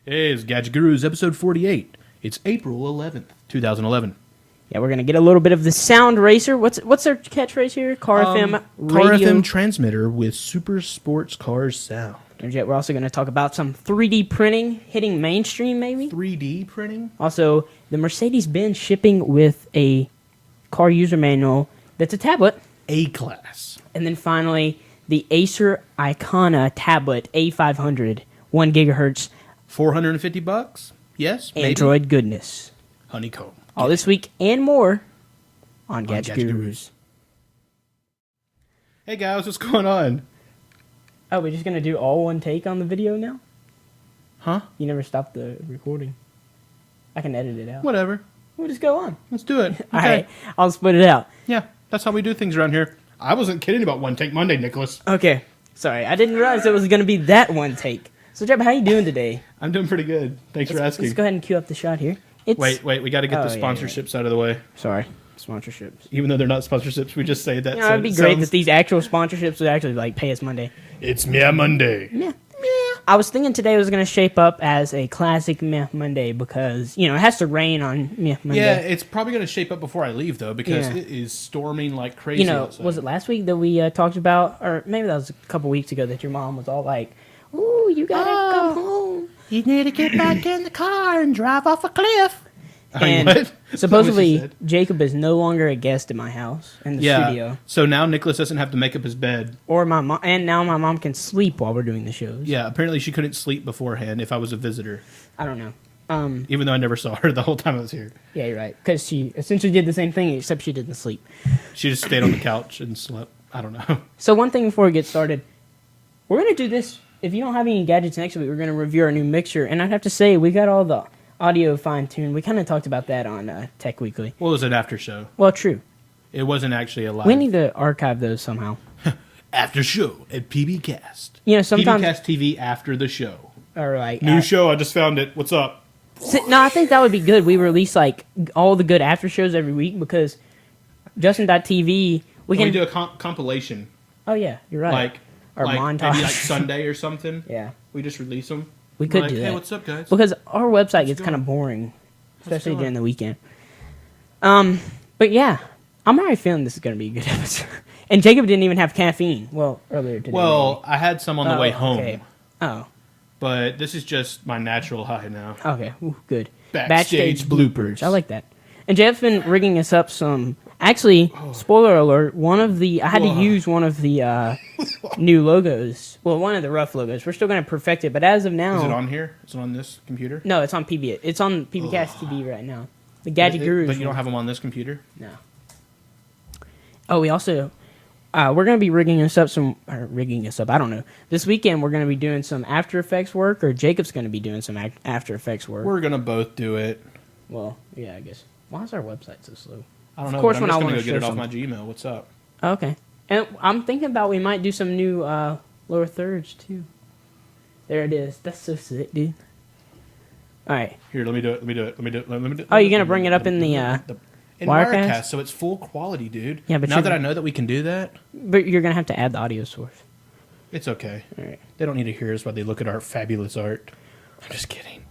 Hey, it's Gadget Gurus, episode 48. It's April 11th, 2011. Yeah, we're going to get a little bit of the sound racer. What's their catchphrase here? Car FM radio. Car FM transmitter with super sports cars sound. And yet we're also going to talk about some 3D printing hitting mainstream, maybe. 3D printing? Also, the Mercedes-Benz shipping with a car user manual that's a tablet. A-class. And then finally, the Acer Icona tablet A500, 1 gigahertz. $450? Yes, maybe. Android goodness. Honeycomb. All this week and more on Gadget Gurus. Hey guys, what's going on? Oh, we're just going to do all one take on the video now? Huh? You never stopped the recording. I can edit it out. Whatever. We'll just go on. Let's do it. Okay. All right, I'll split it out. Yeah, that's how we do things around here. I wasn't kidding about One Take Monday, Nicholas. Okay, sorry. I didn't realize it was going to be that one take. So, Jeb, how you doing today? I'm doing pretty good. Thanks for asking. Let's go ahead and cue up the shot here. Wait, we got to get the sponsorships out of the way. Sorry, sponsorships. Even though they're not sponsorships, we just say that. It'd be great that these actual sponsorships would actually pay us Monday. It's Meh Monday. Yeah. I was thinking today was going to shape up as a classic Meh Monday because, it has to rain on Meh Monday. Yeah, it's probably going to shape up before I leave, though, because it is storming like crazy outside. Was it last week that we talked about, or maybe that was a couple weeks ago, that your mom was all like, "Ooh, you got to come home. You need to get back in the car and drive off a cliff." And what? Supposedly, Jacob is no longer a guest in my house, in the studio. So now Nicholas doesn't have to make up his bed. Or my mom, and now my mom can sleep while we're doing the shows. Yeah, apparently she couldn't sleep beforehand if I was a visitor. I don't know. Even though I never saw her the whole time I was here. Yeah, you're right. Because she essentially did the same thing, except she didn't sleep. She just stayed on the couch and slept. I don't know. So one thing before we get started, we're going to do this. If you don't have any gadgets next week, we're going to review our new mixer. And I'd have to say, we got all the audio fine-tuned. We kind of talked about that on Tech Weekly. Well, it was an after show. Well, true. It wasn't actually a live. We need to archive those somehow. After show at PBcast. Sometimes PBcast TV after the show. Or like New show, I just found it. What's up? No, I think that would be good. We release all the good after shows every week because Justin.tv we can do a compilation. Oh yeah, you're right. Or montage. Maybe Sunday or something. Yeah. We just release them. We could do that. Hey, what's up, guys? Because our website gets kind of boring, especially during the weekend. But yeah, I'm already feeling this is going to be a good episode. And Jacob didn't even have caffeine. Well, earlier today. Well, I had some on the way home. Okay. Oh. But this is just my natural high now. Okay. Ooh, good. Backstage bloopers. I like that. And Jeff's been rigging us up some. Actually, spoiler alert, I had to use one of the new logos. Well, one of the rough logos. We're still going to perfect it, but as of now... Is it on here? Is it on this computer? No, it's on PB. It's on PBcast TV right now. The Gadget Gurus. But you don't have them on this computer? No. Oh, we also... we're going to be rigging us up, I don't know. This weekend, we're going to be doing some After Effects work, or Jacob's going to be doing some After Effects work. We're going to both do it. Well, yeah, I guess. Why is our website so slow? I don't know. Of course, I'm just going to go get it off my Gmail. What's up? Okay. And I'm thinking about we might do some new lower thirds, too. There it is. That's so sick, dude. All right. Here, let me do it. Oh, you're going to bring it up in the in Wirecast, so it's full quality, dude. Yeah, but now that I know that we can do that. But you're going to have to add the audio source. It's okay. All right. They don't need to hear us while they look at our fabulous art. I'm just kidding.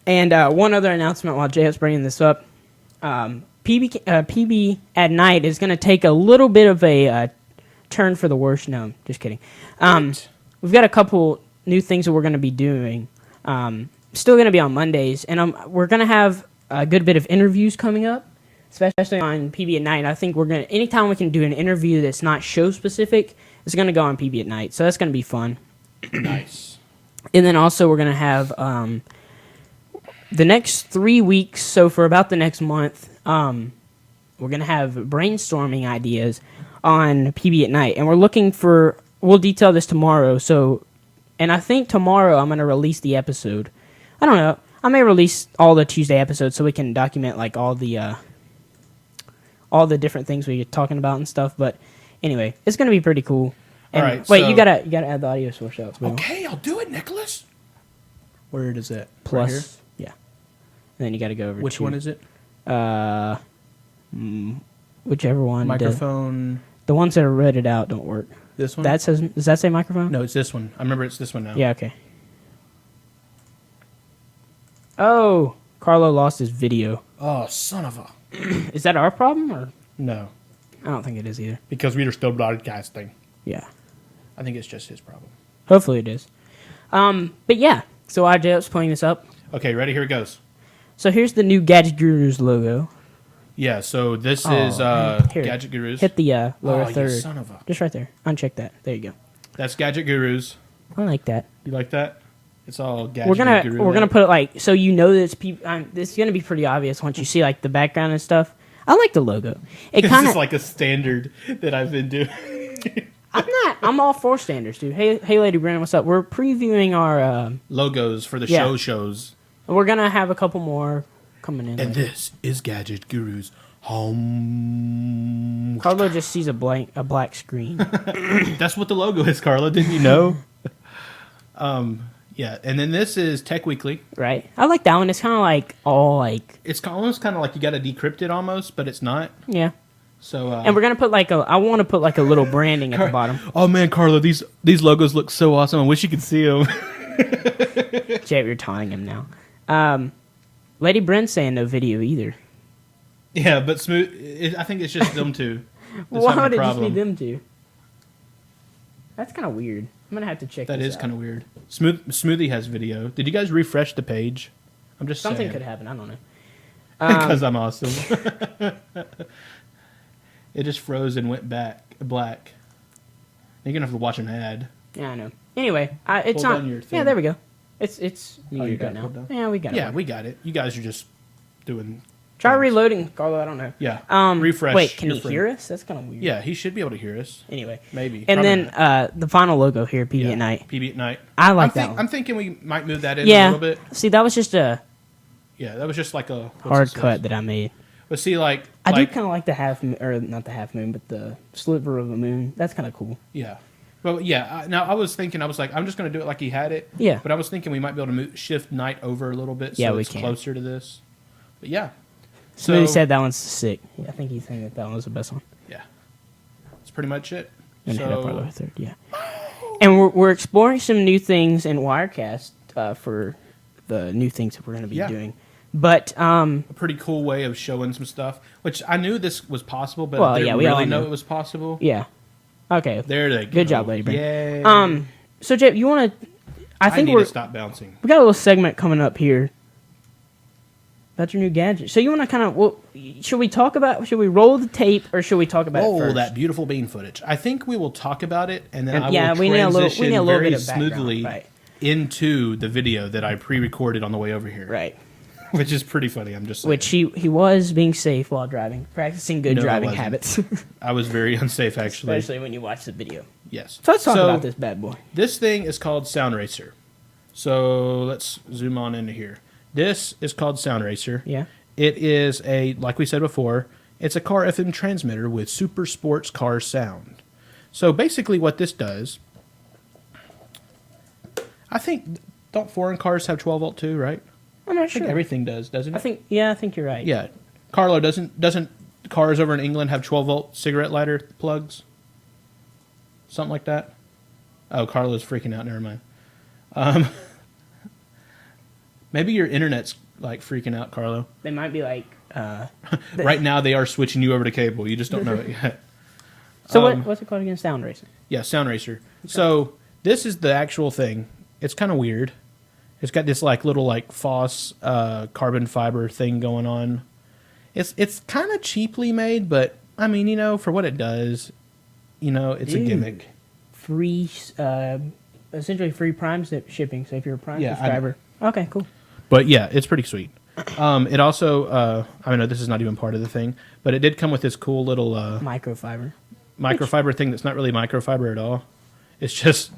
And one other announcement while Jay's bringing this up. PB at night is going to take a little bit of a turn for the worse. No, just kidding. We've got a couple new things that we're going to be doing. Still going to be on Mondays, and we're going to have a good bit of interviews coming up, especially on PB at night. I think anytime we can do an interview that's not show specific, it's going to go on PB at night. So that's going to be fun. Nice. And then also we're going to have the next 3 weeks, so for about the next month, we're going to have brainstorming ideas on PB at night. And we'll detail this tomorrow. And I think tomorrow I'm going to release the episode. I don't know. I may release all the Tuesday episodes so we can document all the different things we're talking about and stuff. But anyway, it's going to be pretty cool. And all right. Wait, you gotta add the audio source out. Okay, I'll do it, Nicholas. Where is it? Plus, right here? yeah. And then you got to go over. Which one is it? Whichever one. Microphone. The ones that are read out don't work. This one. Does that say microphone? No, it's this one. I remember it's this one now. Yeah. Okay. Oh, Carlo lost his video. Oh, son of a... Is that our problem or? No, I don't think it is either. because we are still broadcasting. Yeah. I think it's just his problem. Hopefully it is. But yeah. So IJ's pulling this up. Okay, ready? Here it goes. So here's the new Gadget Gurus logo. Yeah, so this Oh, is here. Gadget Gurus. Hit the lower you third. son of a... Just right there. Uncheck that. There you go. That's Gadget Gurus. I like that. You like that? It's all Gadget We're gonna put it like so you know that it's people. This is gonna be pretty obvious once you see like the background and stuff. I like the logo. It This kind is of like a standard that I've been doing. I'm all for standards, dude. Hey, Lady Brand, what's up? We're previewing our. Logos for the Yeah. shows. We're gonna have a couple more coming in. And later. this is Gadget Gurus home. Carlo just sees a black screen. That's what the logo is, Carla. Didn't you know? Yeah, and then this is Tech Weekly. Right. I like that one. It's kind of like all like It's almost kind of like you got to decrypt it almost, but it's not. yeah. So And we're gonna put like I want to put like a little branding at the bottom. Oh man, Carla, these logos look so awesome. I wish you could see them. Jay, you're taunting him now. Lady Brent's saying no video either. Yeah, but smooth. I think it's just them two. Why would it just be them two? That's kind of weird. I'm gonna have to check. That this is out. kind of weird. Smoothie has video. Did you guys refresh the page? I'm just Something saying. could happen. I don't know. Because I'm awesome. It just froze and went back black. You're gonna have to watch an ad. Yeah, I know. Anyway, it's Pull not. down your thing. Yeah, there we go. It's you muted got right it now. pulled down? Yeah, we got it. Yeah, we got it. You guys are just doing. Try things. reloading, Carlo. I don't know. Yeah. Refresh. Wait, can your he friend. hear us? That's kind of weird. Yeah, he should be able to hear us. Anyway, Maybe. and Probably then not. the final logo here, PB Yeah, at night. PB at night. I like that one. I'm thinking we might move that in a Yeah. little bit. See, that was just a Yeah, that was just like a what's hard this cut say? that I made. But see, like I do like, kind of like the half moon, or not the half moon, but the sliver of a moon. That's kind of cool. Yeah. Well, yeah. Now I was thinking, I was like, I'm just going to do it like he had it. Yeah. But I was thinking we might be able to shift night over a little bit, so Yeah, we it's can. closer to this. But yeah. Somebody said that one's sick. Yeah, I think he's thinking that one was the best one. Yeah. That's pretty much it. And hit up our lower third. Yeah. And we're exploring some new things in Wirecast for the new things that we're going to be Yeah. doing. But a pretty cool way of showing some stuff, which I knew this was possible, but Well, I yeah, didn't we all really know knew. it was possible. yeah. Okay. There they go. Good job, Lady Brain. Yay. So Jeff, you want to? I think need we're to stop bouncing. we got a little segment coming up here. About your new gadget. So you want to kind of? Well, should we talk about? Should we roll the tape or should we talk about it Oh, first? that beautiful bean footage. I think we will talk about it, and then And- I yeah, will we need a little- we transition need a little very bit of background, smoothly right. into the video that I pre-recorded on the way over here. Right. Which is pretty funny. I'm just saying. Which he was being safe while driving, practicing good No, I driving wasn't. habits, I was very unsafe, actually. especially when you watch the video. Yes. So let's talk about this bad boy. This thing is called Sound Racer. So let's zoom on into here. This is called Sound Racer. Yeah. It is like we said before, it's a car FM transmitter with super sports car sound. So basically what this does, I think, don't foreign cars have 12 volt too, right? I'm not I think sure. everything does, doesn't it? I think you're right. Yeah. Carlo, doesn't cars over in England have 12 volt cigarette lighter plugs? Something like that? Oh, Carlo's freaking out. Never mind. Maybe your internet's like freaking out, Carlo. They might be like. Right now they are switching you over to cable. You just don't know it yet. So what's it called again? Sound Racing. Yeah, Sound Racer. Okay. So this is the actual thing. It's kind of weird. It's got this like little like Foss carbon fiber thing going on. It's kind of cheaply made, but I mean, for what it does, it's a gimmick. Free, essentially free Prime shipping. So if you're a Prime Yeah, subscriber, okay, cool. But yeah, it's pretty sweet. It also, I know this is not even part of the thing, but it did come with this cool little microfiber thing that's not really microfiber at all. It's just,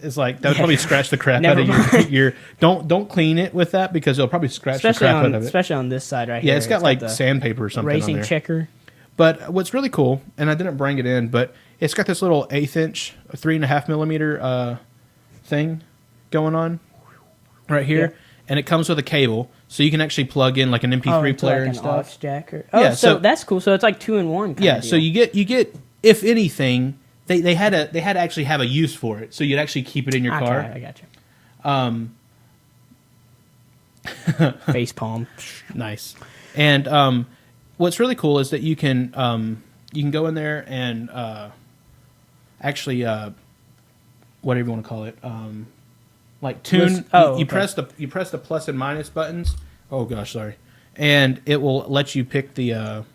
it's like that would probably scratch the crap out of your. Don't clean it with that because it'll probably scratch the crap out of it. Especially on this side right here. Yeah, it's got like the sandpaper or something racing on there. checker. But what's really cool, and I didn't bring it in, but it's got this little 1/8 inch, 3.5 millimeter thing going on right here. Yeah. And it comes with a cable, so you can actually plug in like an MP3 player and stuff. Aux jack or, Yeah, so so- that's cool. So it's like 2-in-1. Yeah, so you get if anything, they had to actually have a use for it, so you'd actually keep it in your car. I got you. Face palm. Nice. And what's really cool is that you can go in there and actually whatever you want to call it, like tune. You press the plus and minus buttons. Oh gosh, sorry. And it will let you pick the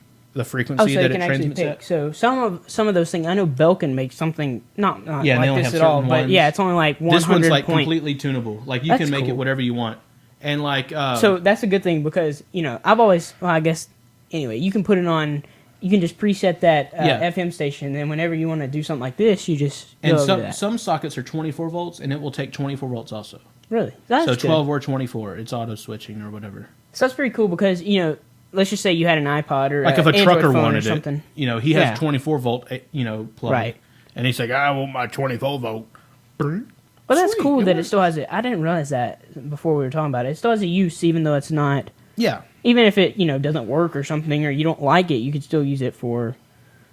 frequency that it transmits at. So some of those things, I know Belkin makes something not like this at all, ones. but yeah, it's only like 100. This one's like completely tunable. Like you can make it whatever you want. And like so that's a good thing because I've always I guess anyway you can put it on. You can just preset that FM station, and then whenever you want to do something like this, you just go over that. Some sockets are 24 volts, and it will take 24 volts also. Really? That's so 12 or 24. It's auto switching or whatever. So that's pretty cool because let's just say you had an iPod or like if a trucker wanted something. It, he has 24 volt plug, right? And he's like, I want my 24 volt. Well, that's cool that it still has it. I didn't realize that before we were talking about it. It still has a use, even though it's not. Yeah. Even if it doesn't work or something, or you don't like it, you could still use it for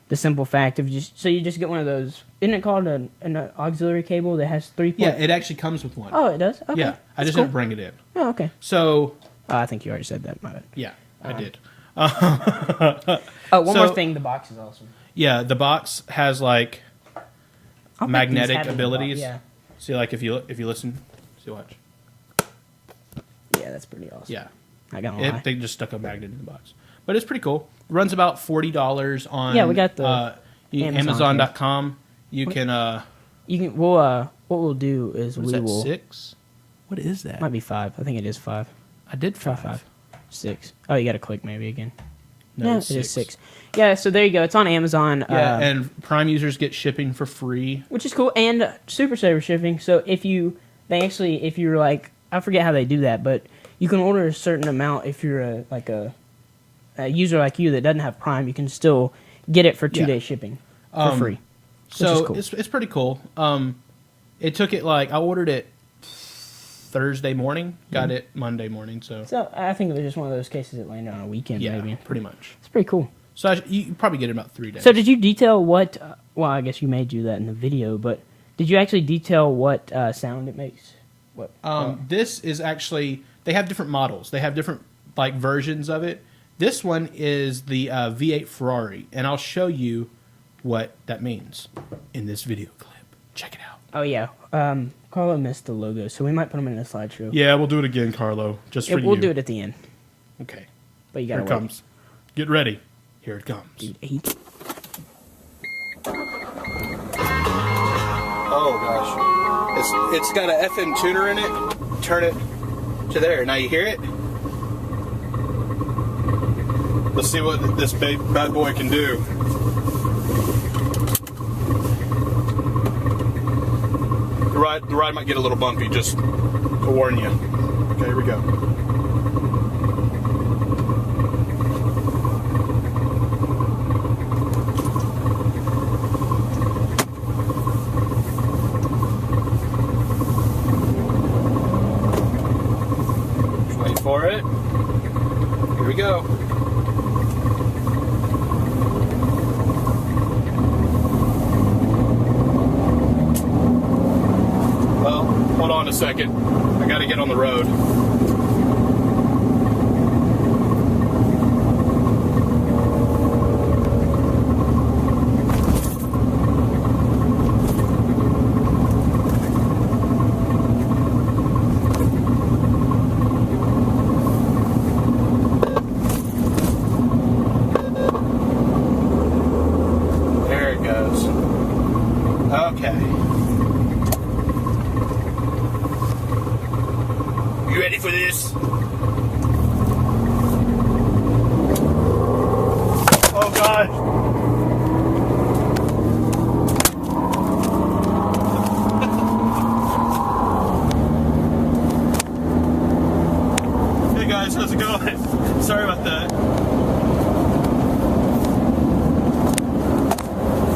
the simple fact of you just get one of those. Isn't it called an auxiliary cable that has 3 ports? Yeah, it actually comes with one. Oh, it does. Okay. Yeah, I just didn't bring it in. Oh, okay. So. I think you already said that. My bad. Yeah, I did. One more thing. The box is awesome. Yeah, the box has like magnetic abilities. Yeah. See, like if you listen, see, watch. Yeah, that's pretty awesome. Yeah, I got lie. They just stuck a magnet in the box, but it's pretty cool. It runs about $40 on. Yeah, we got the Amazon.com. You can. What we'll do is we will 6. What is that? Might be 5. I think it is 5. I did 5. 6. Oh, you got to click maybe again. No, it is 6. Yeah, so there you go. It's on Amazon. Yeah, and Prime users get shipping for free, which is cool, and Super Saver shipping. So if you're like, I forget how they do that, but you can order a certain amount if you're a user like you that doesn't have Prime. You can still get it for 2-day shipping for free. So cool. It's pretty cool. It took it I ordered it Thursday morning, got it Monday morning. So I think it was just one of those cases that landed on a weekend. Yeah, maybe pretty much. It's pretty cool. So you probably get it in about 3 days. So did you detail what? Well, I guess you may do that in the video, but did you actually detail what sound it makes? What? This is actually, they have different models. They have different versions of it. This one is the V8 Ferrari, and I'll show you what that means in this video clip. Check it out. Oh yeah. Carlo missed the logo, so we might put them in a slideshow. Yeah, we'll do it again, Carlo. Just for you. We'll do it at the end. Okay. But you gotta wait. Here it comes. Get ready. Here it comes. Dude, 8. Oh gosh. It's got an FM tuner in it. Turn it to there. Now you hear it? Let's see what this bad boy can do. The ride might get a little bumpy, just to warn you. Okay, here we go. Just wait for it. Here we go. Hold on a second. I gotta get on the road. There it goes. Okay. You ready for this? Oh God! Hey guys, how's it going? Sorry about that.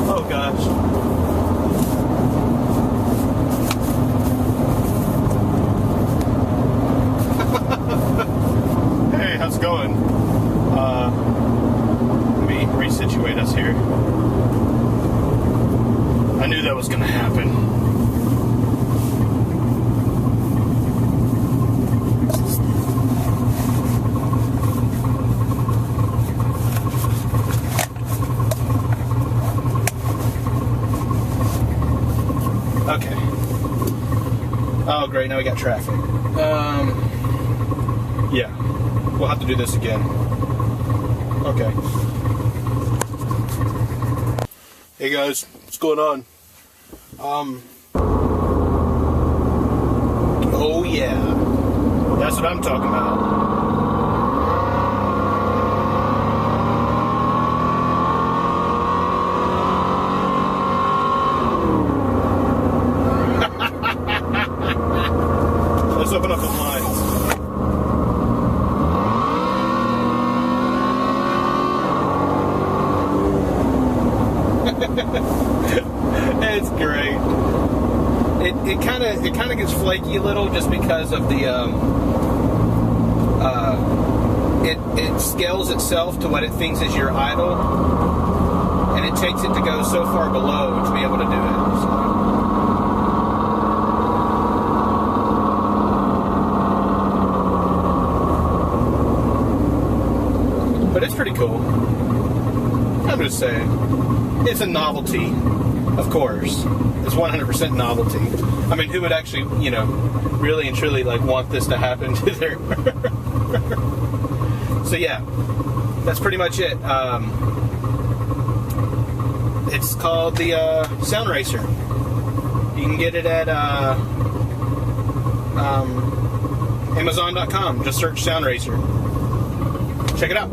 Oh gosh. How's it going? Let me resituate us here. I knew that was going to happen. great. Now we got traffic. Yeah. We'll have to do this again. Okay. Hey guys, what's going on? Oh yeah. That's what I'm talking about. Let's open up the line. It's great. It kind of gets flaky a little just because of the it scales itself to what it thinks is your idle, and it takes it to go so far below to be able to do it. So. But it's pretty cool. I'm just saying. It's a novelty, of course. It's 100% novelty. I mean, who would actually, really and truly, want this to happen to their... So, yeah. That's pretty much it. It's called the Sound Racer. You can get it at Amazon.com. Just search Sound Racer. Check it out.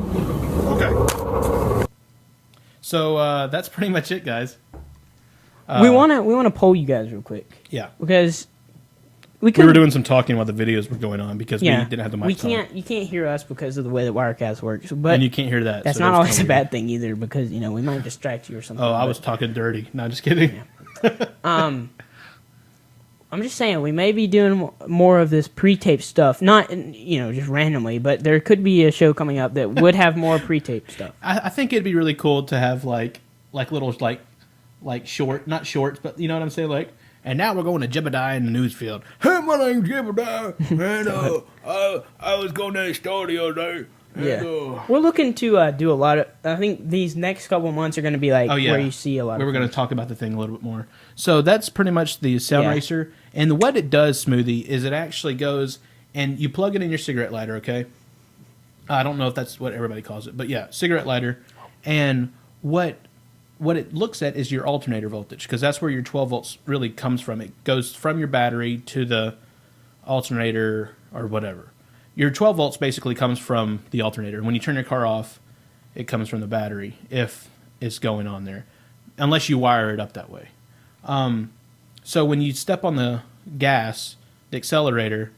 Okay. So that's pretty much it, guys. We wanna poll you guys real quick. Yeah, because we were doing some talking while the videos were going on because we didn't have the mic. You can't hear us because of the way that Wirecast works, but and you can't hear that. That's not always a bad thing either because we might distract you or something. Oh, I was talking dirty. No, just kidding. Yeah. I'm just saying we may be doing more of this pre-tape stuff, not just randomly, but there could be a show coming up that would have more pre-tape stuff. I think it'd be really cool to have like little short, not shorts, but you know what I'm saying, and now we're going to Jebediah in the newsfield. Hey, my name's Jebediah, and I was going to the store the other day. Yeah, we're looking to do a lot of. I think these next couple of months are going to be where you see a lot. We're going to talk about the thing a little bit more. So that's pretty much the Sound Racer, and what it does, Smoothie, is it actually goes and you plug it in your cigarette lighter. Okay, I don't know if that's what everybody calls it, but yeah, cigarette lighter, and what it looks at is your alternator voltage because that's where your 12 volts really comes from. It goes from your battery to the alternator or whatever. Your 12 volts basically comes from the alternator. When you turn your car off, it comes from the battery if it's going on there, unless you wire it up that way. So when you step on the gas, the accelerator,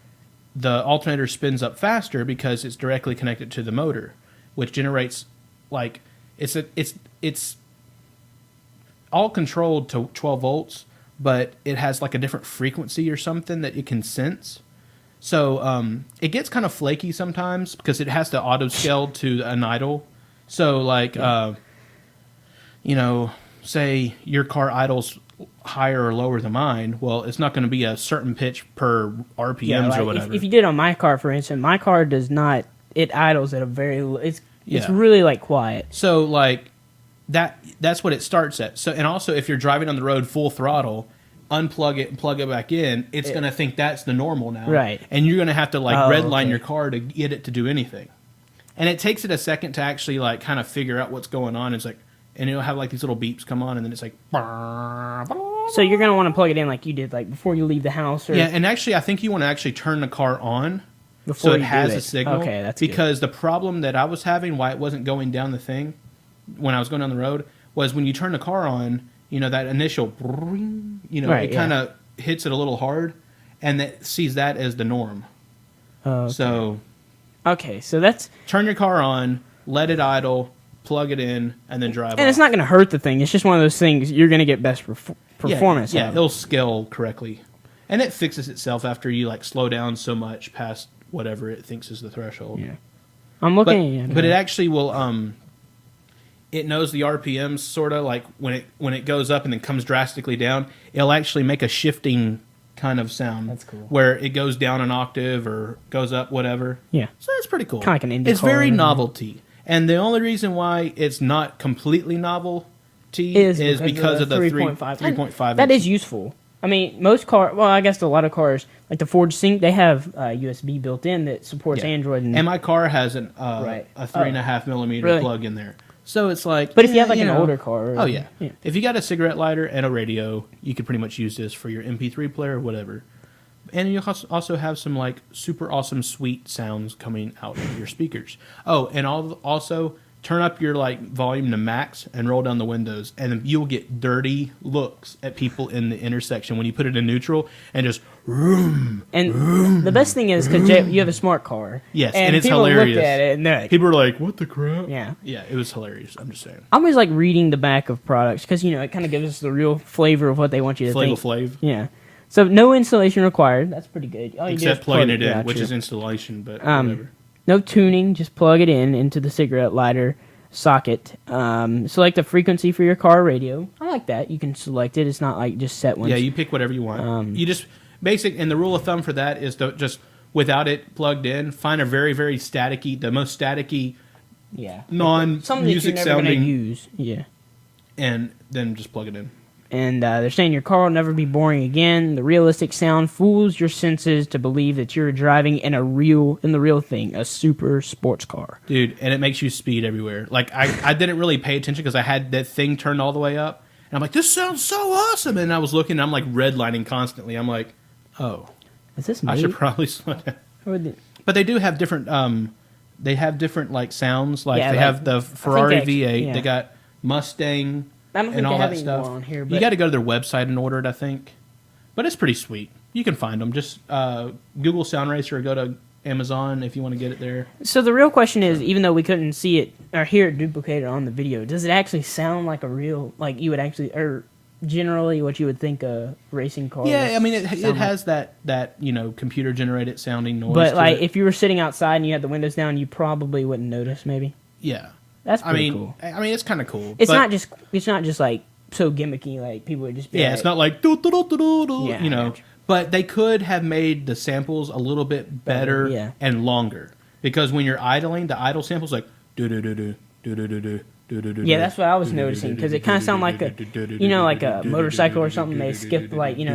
the alternator spins up faster because it's directly connected to the motor, which generates it's all controlled to 12 volts, but it has a different frequency or something that it can sense. So it gets kind of flaky sometimes because it has to auto scale to an idle. So say your car idles higher or lower than mine. Well, it's not going to be a certain pitch per RPMs or whatever. If you did on my car, for instance, my car does not. It idles at a very. It's really quiet. So that's what it starts at. So and also if you're driving on the road full throttle. Unplug it and plug it back in, it's going to think that's the normal now. Right. And you're going to have to redline your car to get it to do anything. And it takes it a second to actually kind of figure out what's going on. It's and it'll have these little beeps come on and then it's So you're going to want to plug it in like you did before you leave the house? Or? Yeah, and actually I think you want to actually turn the car on before so it has a signal. Okay, that's because the problem that I was having, why it wasn't going down the thing when I was going down the road, was when you turn the car on, that initial, it kind of hits it a little hard, and that sees that as the norm. Okay. So that's... Turn your car on, let it idle, plug it in, and then drive off. And it's not going to hurt the thing. It's just one of those things you're going to get best performance. Yeah, it'll scale correctly. And it fixes itself after you slow down so much past whatever it thinks is the threshold. Yeah. I'm looking at it. But it actually will... It knows the RPMs sort of when it goes up and then comes drastically down. It'll actually make a shifting kind of sound. That's cool. Where it goes down an octave or goes up whatever. Yeah. So that's pretty cool. Kind of like an indie It's very novelty. And the only reason why it's not completely novelty is because of the 3.5. That is useful. I mean, most cars. Well, I guess a lot of cars, like the Ford Sync, they have USB built in that supports Android. And my car has a 3.5 millimeter plug in there. So it's like, but if you have like an older car, if you got a cigarette lighter and a radio, you could pretty much use this for your MP3 player or whatever. And you also have some like super awesome sweet sounds coming out of your speakers. Oh, and also turn up your like volume to max and roll down the windows, and you'll get dirty looks at people in the intersection when you put it in neutral and just vroom. And the best thing is because you have a smart car. Yes, and it's hilarious. Look at it and like, people are like, "What the crap?" Yeah, it was hilarious. I'm just saying. I always like reading the back of products because it kind of gives us the real flavor of what they want you to think. Flav. Yeah. So no installation required. That's pretty good. Except plugging it in, which is installation, but whatever. No tuning. Just plug it into the cigarette lighter socket. Select a frequency for your car radio. I like that. You can select it. It's not like just set ones. Yeah, you pick whatever you want. You just and the rule of thumb for that is to just without it plugged in, find a very very staticky, the most staticky, non-music sounding use. Yeah, and then just plug it in. And they're saying your car will never be boring again. The realistic sound fools your senses to believe that you're driving in the real thing, a super sports car. Dude, and it makes you speed everywhere. Like, I didn't really pay attention because I had that thing turned all the way up. And I'm like, this sounds so awesome. And I was looking, and I'm like redlining constantly. I'm like, oh. Is this me? I should probably slow down. But they do have different, like sounds. Like they have the Ferrari V8. They got Mustang. I don't think they have any more on here. But you got to go to their website and order it, I think. But it's pretty sweet. You can find them. Just Google Sound Racer or go to Amazon if you want to get it there. So the real question is, even though we couldn't see it or hear it duplicated on the video, does it actually sound like a real, like you would actually, or generally what you would think a racing car? Yeah, I mean, it has that computer generated sounding noise. But like if you were sitting outside and you had the windows down, you probably wouldn't notice. Maybe. Yeah. That's pretty cool. I mean, it's kind of cool. It's not just like so gimmicky. Like people would just be it's not like But they could have made the samples a little bit better and longer because when you're idling, the idle sample's like do do do do do do do do. Yeah, that's what I was noticing because it kind of sounded like like a motorcycle or something. They skip it's like. And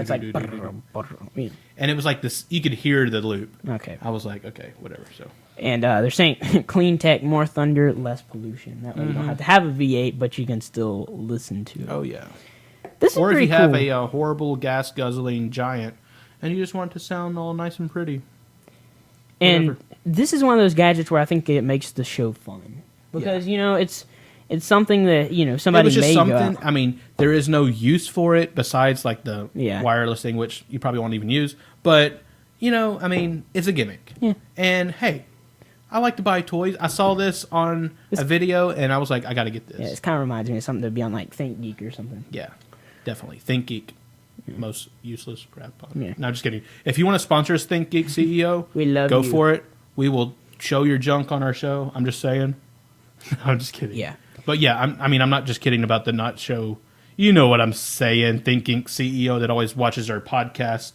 it was like this. You could hear the loop. Okay. I was like, okay, whatever. So. And they're saying clean tech, more thunder, less pollution. That way you don't have to have a V8, but you can still listen to it. Oh, yeah. This is or pretty if you cool. have a horrible gas-guzzling Giant, and you just want it to sound all nice and pretty. And this is one of those gadgets where I think it makes the show fun. Because, it's something that, somebody made. Something. I mean, there is no use for it besides, like, the wireless thing, which you probably won't even use. But, I mean, it's a gimmick. Yeah. And, hey, I like to buy toys. I saw this on a video, and I was like, I got to get this. Yeah, it kind of reminds me of something to be on, like, Think Geek or something. Yeah, definitely. Think Geek. Most useless crap. No, I'm just kidding. If you want to sponsor us, Think Geek CEO, we love go for it. We will show your junk on our show. I'm just saying. I'm just kidding. Yeah. But, yeah, I'm not just kidding about the not show. You know what I'm saying, Think Geek CEO that always watches our podcast.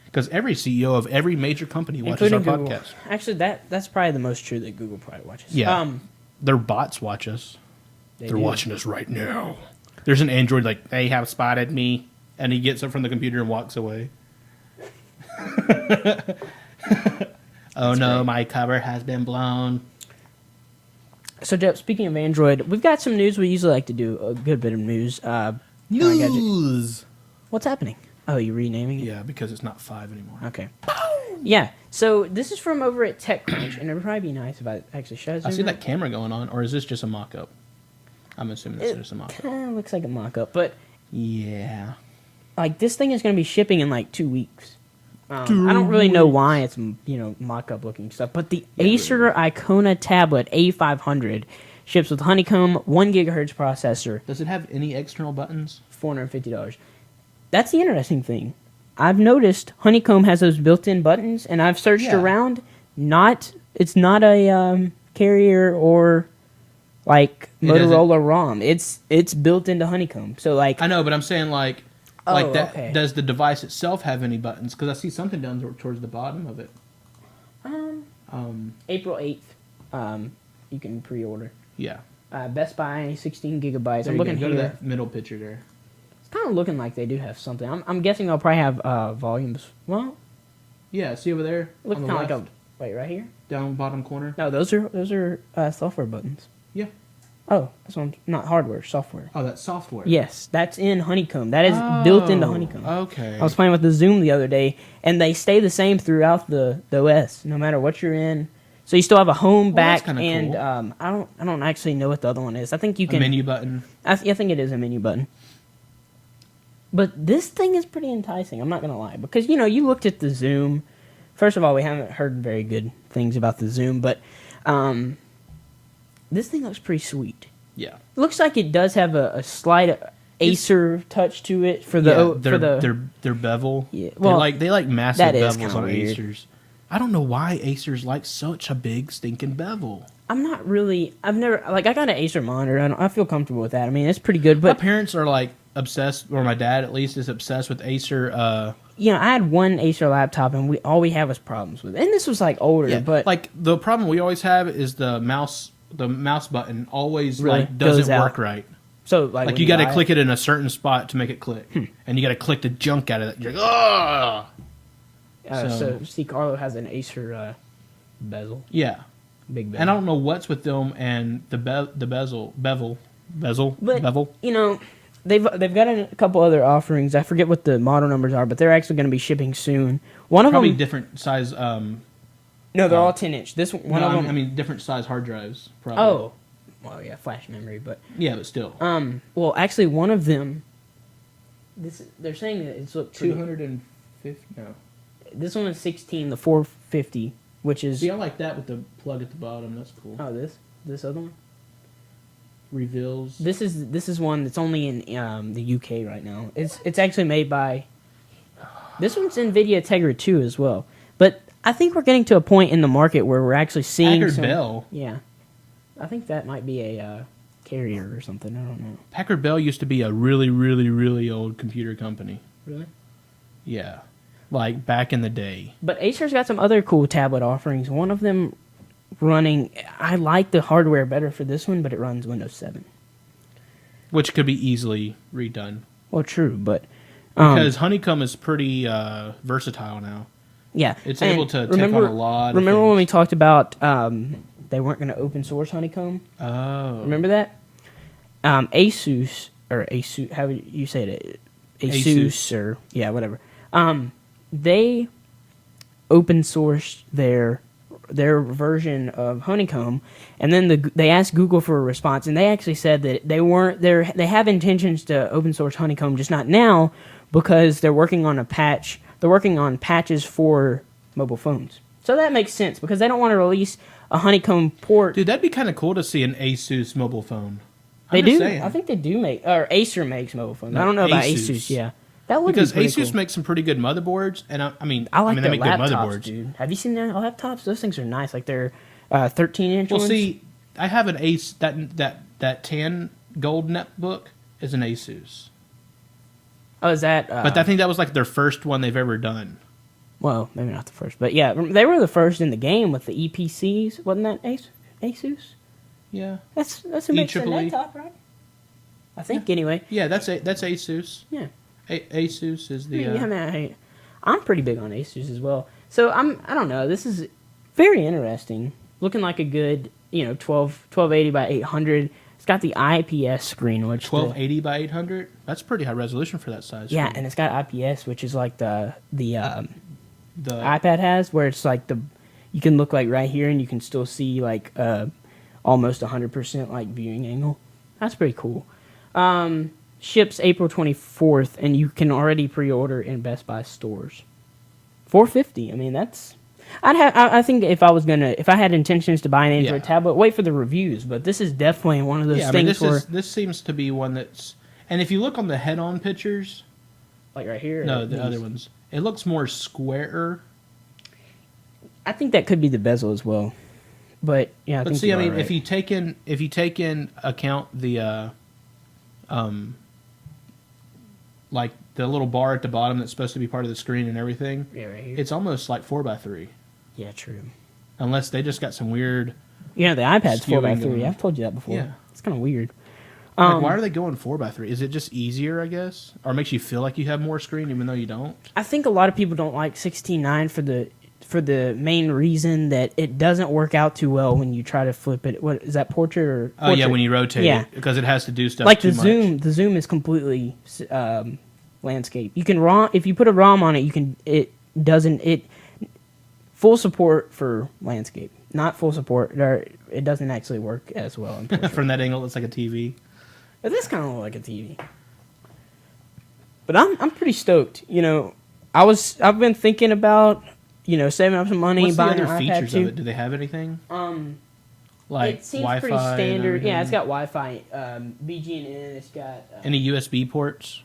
Because every CEO of every major company watches our podcast. Actually, that's probably the most true that Google probably watches. Yeah. Their bots watch us. They're watching us right now. There's an Android like, they have spotted me. And he gets up from the computer and walks away. Oh, no, my cover has been blown. So, Jeff, speaking of Android, we've got some news. We usually like to do a good bit of news. News! What's happening? Oh, you're renaming it? Yeah, because it's not 5 anymore. Okay. Yeah, so this is from over at TechCrunch, and it would probably be nice if I actually showed it. I see that camera going on, or is this just a mock-up? I'm assuming it's just a mock-up. It kind of looks like a mock-up, but... Yeah. Like, this thing is going to be shipping in, like, 2 weeks. I don't really know why it's, mock-up looking stuff, but the Acer Icona tablet A500 ships with Honeycomb 1 gigahertz processor. Does it have any external buttons? $450. That's the interesting thing. I've noticed Honeycomb has those built-in buttons, and I've searched around. It's not a carrier or like Motorola ROM. It's built into Honeycomb. So like I know, but I'm saying like that. Okay. Does the device itself have any buttons? Because I see something down towards the bottom of it. April 8th. You can pre-order. Yeah. Best Buy 16 gigabytes. I'm looking here. Go to that middle picture there. kind of looking like they do have something. I'm guessing they'll probably have volumes. Well, yeah. See over there. Looks kind of like a wait right here. Down bottom corner. No, those are software buttons. Yeah. Oh, that's not hardware, software. Oh, that's software. Yes, that's in Honeycomb. That is built into Honeycomb. Okay. I was playing with the Zoom the other day, and they stay the same throughout the OS, no matter what you're in. So you still have a home, back, and cool. I don't actually know what the other one is. I think you can a menu button. I think it is a menu button. But this thing is pretty enticing. I'm not gonna lie, because you looked at the Zoom. First of all, we haven't heard very good things about the Zoom, but this thing looks pretty sweet. Yeah, looks like it does have a slight Acer touch to it for the their bevel. Yeah, well, they like massive bevels on Acers. I don't know why Acers like such a big stinking bevel. I've never I got an Acer monitor. I feel comfortable with that. I mean, it's pretty good. But my parents are like obsessed, or my dad at least is obsessed with Acer. I had one Acer laptop, and all we had was problems with it. And this was like older, yeah, but like the problem we always have is the mouse button always really doesn't work right. So like you got to click it in a certain spot to make it click, and you got to click the junk out of it. You're like, oh. So see, Carlo has an Acer bezel. Yeah, big bezel. And I don't know what's with them and the bevel. But they've got a couple other offerings. I forget what the model numbers are, but they're actually going to be shipping soon. One of them probably different size. No, they're all 10-inch. This one of them. I mean, different size hard drives. Probably. Oh, well, yeah, flash memory, but yeah, but still. Well, actually, one of them. They're saying that it's 250. No. This one is 16, the 450, which is. See, I like that with the plug at the bottom. That's cool. Oh, this other one. Reveals. This is one that's only in the UK right now. It's actually made by. This one's NVIDIA Tegra 2 as well, but I think we're getting to a point in the market where we're actually seeing Packard Bell. Yeah, I think that might be a carrier or something. I don't know. Packard Bell used to be a really, really, really old computer company. Really? Yeah, like back in the day. But Acer's got some other cool tablet offerings. One of them running. I like the hardware better for this one, but it runs Windows 7, which could be easily redone. Well, true, but because Honeycomb is pretty versatile now. Yeah, it's able to take on a lot. Remember of when we talked about they weren't going to open source Honeycomb? Oh, remember that? Asus, how you say it? Asus, or yeah, whatever. They open sourced their version of Honeycomb, and then they asked Google for a response, and they actually said that they have intentions to open source Honeycomb, just not now, because they're working on a patch. They're working on patches for mobile phones. So that makes sense, because they don't want to release a Honeycomb port. Dude, that'd be kind of cool to see an Asus mobile phone. They do. Saying. I think they do make, or Acer makes mobile phones. No, I don't know about Asus. Yeah, that would because be Asus cool. makes some pretty good motherboards, and I mean they make laptops, good motherboards. Dude. Have you seen their laptops? Those things are nice. Like they're 13-inch. Well, ones. see, I have an Ace that tan gold netbook is an Asus. Oh, is that? But I think that was like their first one they've ever done. Well, maybe not the first, but yeah, they were the first in the game with the EPCs. Wasn't that Asus? Yeah, that's who makes the laptop, right? I think anyway. Yeah, that's Asus. Yeah, Asus is the. I'm pretty big on Asus as well. So I don't know. This is very interesting. Looking like a good 1280 by 800. It's got the IPS screen, which 1280 by 800. That's pretty high resolution for that size. Yeah, screen. and it's got IPS, which is like the iPad has, where it's like you can look like right here, and you can still see like almost 100% like viewing angle. That's pretty cool. Ships April 24th, and you can already pre-order in Best Buy stores. $450. I mean, that's. I think if I had intentions to buy an Android tablet, wait for the reviews. But this is definitely one of those things. This seems to be one that's. And if you look on the head-on pictures, like right here. No, the other ones. It looks more square. I think that could be the bezel as well. But yeah, I think see, I mean, right. if you take in account the like the little bar at the bottom that's supposed to be part of the screen and everything, right here. It's almost like 4x3. Yeah, true. Unless they just got some weird. The iPad's 4x3. I've told you that before. Yeah, it's kind of weird. Like, why are they going 4x3? Is it just easier, I guess? Or makes you feel like you have more screen even though you don't? I think a lot of people don't like 16:9 for the main reason that it doesn't work out too well when you try to flip it. What is that, portrait or portrait? Oh yeah, when you rotate it, because it has to do stuff like too the zoom is completely landscape. You can ROM, if you put a ROM on it, full support for landscape. Not full support, or it doesn't actually work as well in portrait. From that angle, it looks like a TV. But this kind of looks like a TV. But I'm pretty stoked. You know, I've been thinking about, you know, saving up some money. What's buying the other an features iPad of it? Do they have anything? Like it seems Wi-Fi pretty standard. Yeah, it's got everything? Wi-Fi, BGN. It's got Any USB ports?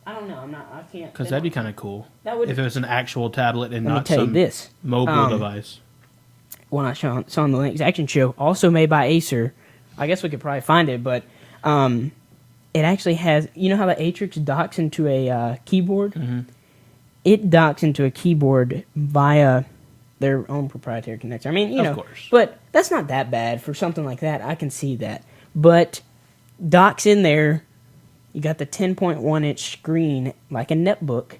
I don't know. I can't. Because that'd be kind of cool. That would. If it was an actual tablet and Let me not tell you some this. mobile device. When I saw on the Linux Action Show, also made by Acer. I guess we could probably find it, but it actually has. You know how the Atrix docks into a keyboard? Mm-hmm. It docks into a keyboard via their own proprietary connector. I mean, you know, Of course. but that's not that bad for something like that. I can see that, but docks in there. You got the 10.1-inch screen, like a netbook,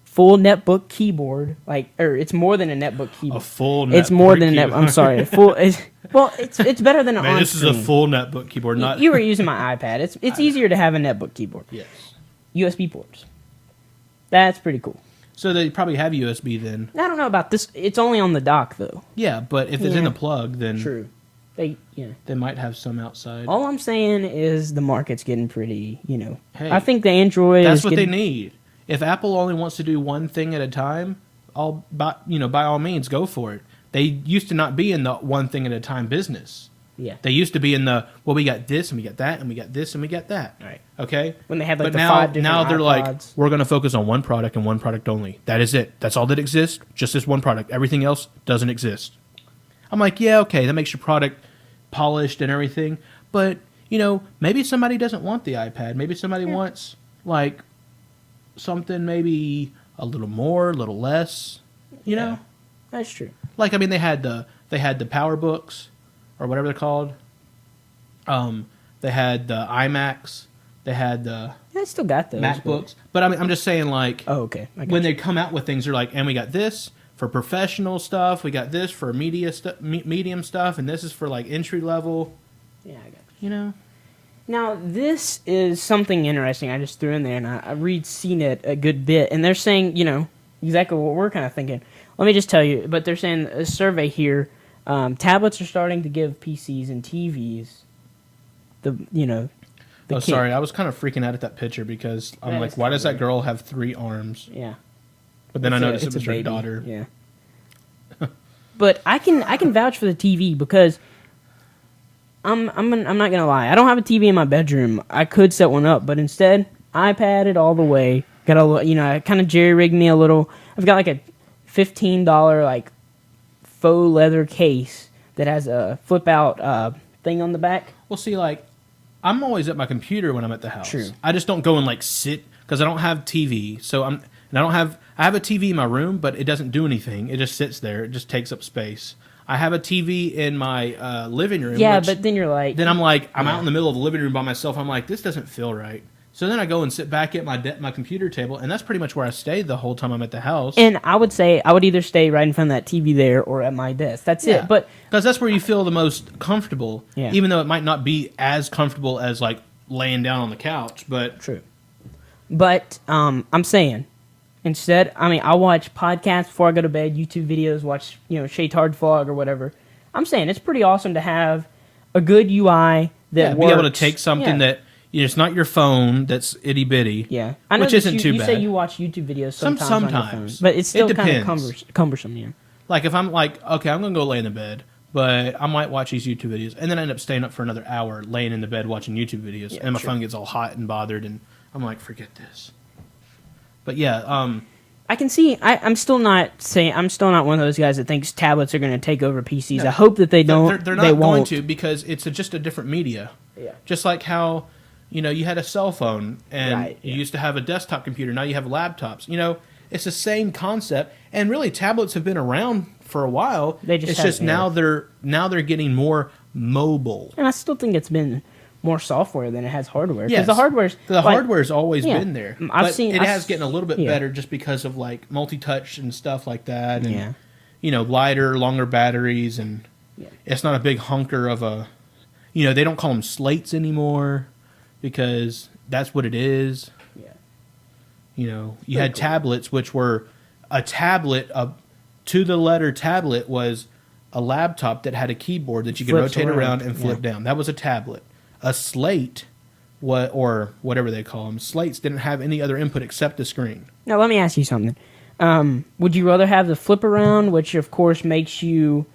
full netbook keyboard, or it's more than a netbook keyboard. A full netbook. It's more than a netbook. I'm sorry, it's better than an Man, on-screen. this is a full netbook keyboard. Not You were using my iPad. It's easier to have a netbook keyboard. Yes. USB ports. That's pretty cool. So they probably have USB then. I don't know about this. It's only on the dock though. Yeah, but if it's in Yeah. the plug, then True. they might have some outside. All I'm saying is the market's getting pretty. You know, Hey, I think the Android. That's is what getting, they need. If Apple only wants to do one thing at a time, by all means, go for it. They used to not be in the one thing at a time business. Yeah. They used to be in the, well, we got this and we got that and we got this and we got that. Right. Okay? When they have like But the now, 5 different now they're like, iPods. we're going to focus on one product and one product only. That is it. That's all that exists. Just this one product. Everything else doesn't exist. I'm like, yeah, okay, that makes your product polished and everything. But, you know, maybe somebody doesn't want the iPad. Maybe somebody wants, like, something maybe a little more, a little less, you know? That's true. Like, I mean, they had the Power Books, or whatever they're called. They had the iMacs. They had the I still got those. MacBooks. But I mean, I'm just saying, like, Oh, okay. I got when you. they come out with things, they're like, and we got this for professional stuff. We got this for medium stuff, and this is for like entry level. Yeah, I got you. You know. Now, this is something interesting I just threw in there, and I read CNET a good bit, and they're saying, you know, exactly what we're kind of thinking. Let me just tell you, but they're saying a survey here, tablets are starting to give PCs and TVs the kick. Sorry, I was kind of freaking out at that picture because I'm That like, is why does kinda that girl have 3 arms? Yeah. But then I noticed it It's a was her baby. daughter. Yeah. But I can vouch for the TV because I'm not gonna lie. I don't have a TV in my bedroom. I could set one up, but instead iPad it all the way. Got I kind of jerry rigged me a little. I've got like a $15 like faux leather case that has a flip out thing on the back. Well, see, like, I'm always at my computer when I'm at the house. True. I just don't go and like sit because I don't have TV. So I have a TV in my room, but it doesn't do anything. It just sits there. It just takes up space. I have a TV in my living room. Yeah, which, but then you're like, I'm out in the middle of the living room by myself. I'm like, this doesn't feel right. So then I go and sit back at my computer table, and that's pretty much where I stayed the whole time I'm at the house. and I would say I would either stay right in front of that TV there or at my desk. That's it. But because that's where you feel the most comfortable, Yeah. even though it might not be as comfortable as like laying down on the couch. But true. But I'm saying, instead, I watch podcasts before I go to bed, YouTube videos, watch Shade Hard Vlog or whatever. I'm saying it's pretty awesome to have a good UI that be works. able to take something that it's not your phone that's itty bitty. Yeah, I know which that isn't too you bad. say you watch YouTube videos sometimes, on your phone, Sometimes. but it's still It kind of depends. cumbersome. Yeah. Like if I'm like, okay, I'm gonna go lay in the bed, but I might watch these YouTube videos, and then I end up staying up for another hour laying in the bed watching YouTube videos, and my phone gets all hot and bothered, and I'm like, forget this. But yeah, I can see. I'm still not one of those guys that thinks tablets are going to take over PCs. No. I hope that they don't. They're not they going won't. to because it's just a different media. Yeah. Just like how, you had a cell phone and Right, you yeah. used to have a desktop computer. Now you have laptops. It's the same concept. And really, tablets have been around for a while. They just it's just now they're getting more mobile. And I still think it's been more software than it has hardware. Yes. Because the hardware's always been there. It has getting a little bit yeah. better just because of like multi-touch and stuff like that, and lighter, longer batteries, and it's not a big hunker of a. They don't call them slates anymore because that's what it is. Yeah. You had tablets, which were a tablet. To the letter tablet was a laptop that had a keyboard that you could rotate around and flip down. That was a tablet. A slate, or whatever they call them, slates didn't have any other input except the screen. Now, let me ask you something. Would you rather have the flip around, which of course makes you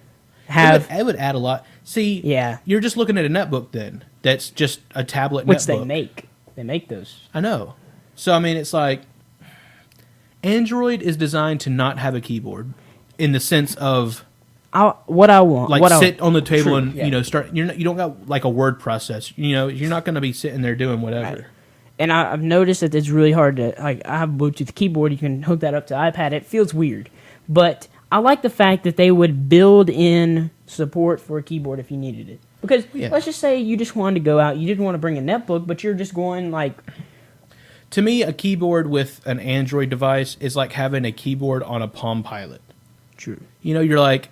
have... It would add a lot. See, you're just looking at a netbook then. That's just a tablet netbook. Which they make. They make those. I know. So, I mean, it's like... Android is designed to not have a keyboard in the sense of... What I want, like sit on the table and start. You don't got like a word process. You're not going to be sitting there doing whatever. Right. And I've noticed that it's really hard to like. I have a Bluetooth keyboard. You can hook that up to iPad. It feels weird, but I like the fact that they would build in support for a keyboard if you needed it. Because let's just say you just wanted to go out. You didn't want to bring a netbook, but you're just going like. To me, a keyboard with an Android device is like having a keyboard on a Palm Pilot. True. You're like.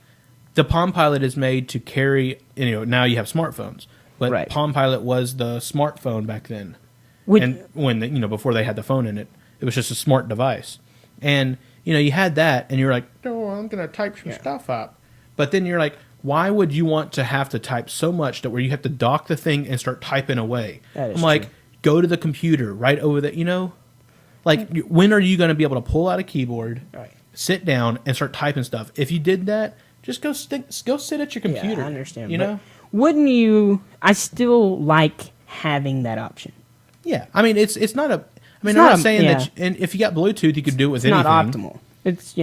The Palm Pilot is made to carry, now you have smartphones, but Palm Pilot was the smartphone back then. Before they had the phone in it, it was just a smart device. And, you had that and you're like, oh, I'm going to type some stuff up. But then you're like, why would you want to have to type so much that where you have to dock the thing and start typing away? I'm like, go to the computer right over there, Like, when are you going to be able to pull out a keyboard, sit down and start typing stuff? If you did that, just go sit at your computer. Yeah, I understand. Wouldn't you? I still like having that option. Yeah, I mean it's not a. I mean I'm not saying that. And if you got Bluetooth, you could do it with anything. It's not optimal. It's